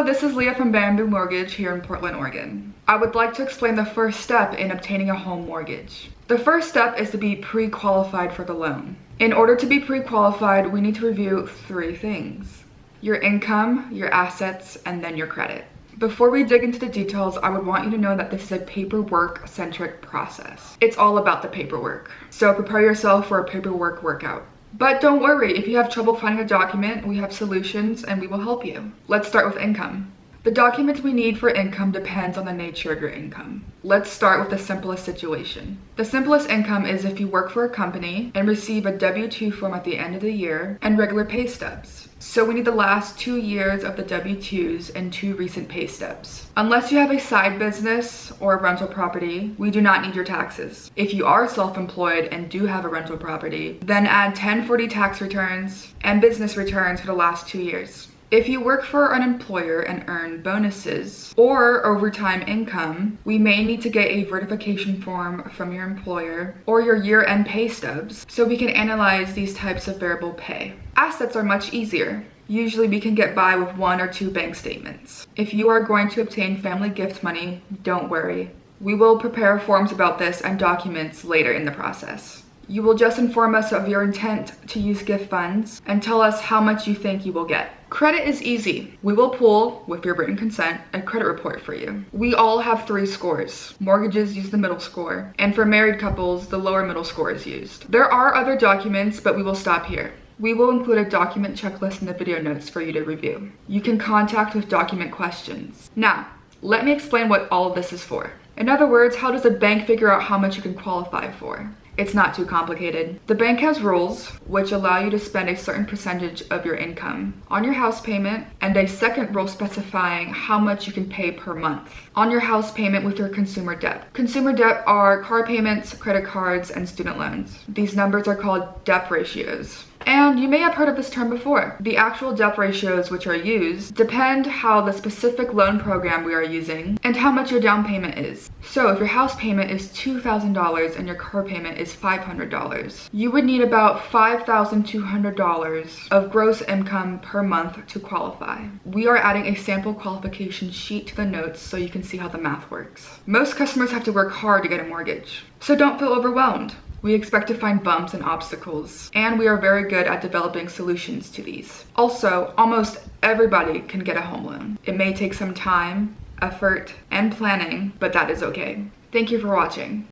Hello, this is Leah from Bamboo Mortgage here in Portland, Oregon. I would like to explain the first step in obtaining a home mortgage. The first step is to be pre-qualified for the loan. In order to be pre-qualified, we need to review 3 things: your income, your assets, and then your credit. Before we dig into the details, I would want you to know that this is a paperwork-centric process. It's all about the paperwork. So prepare yourself for a paperwork workout. But don't worry, if you have trouble finding a document, we have solutions and we will help you. Let's start with income. The documents we need for income depends on the nature of your income. Let's start with the simplest situation. The simplest income is if you work for a company and receive a W-2 form at the end of the year and regular pay stubs. So we need the last 2 years of the W-2s and 2 recent pay stubs. Unless you have a side business or a rental property, we do not need your taxes. If you are self-employed and do have a rental property, then add 1040 tax returns and business returns for the last 2 years. If you work for an employer and earn bonuses or overtime income, we may need to get a verification form from your employer or your year-end pay stubs so we can analyze these types of variable pay. Assets are much easier. Usually we can get by with 1 or 2 bank statements. If you are going to obtain family gift money, don't worry. We will prepare forms about this and documents later in the process. You will just inform us of your intent to use gift funds and tell us how much you think you will get. Credit is easy. We will pull, with your written consent, a credit report for you. We all have 3 scores. Mortgages use the middle score, and for married couples, the lower middle score is used. There are other documents, but we will stop here. We will include a document checklist in the video notes for you to review. You can contact with document questions. Now, let me explain what all of this is for. In other words, how does a bank figure out how much you can qualify for? It's not too complicated. The bank has rules which allow you to spend a certain percentage of your income on your house payment, and a second rule specifying how much you can pay per month on your house payment with your consumer debt. Consumer debt are car payments, credit cards, and student loans. These numbers are called debt ratios. And you may have heard of this term before. The actual debt ratios which are used depend how the specific loan program we are using and how much your down payment is. So if your house payment is $2,000 and your car payment is $500, you would need about $5,200 of gross income per month to qualify. We are adding a sample qualification sheet to the notes so you can see how the math works. Most customers have to work hard to get a mortgage, so don't feel overwhelmed. We expect to find bumps and obstacles, and we are very good at developing solutions to these. Also, almost everybody can get a home loan. It may take some time, effort, and planning, but that is okay. Thank you for watching.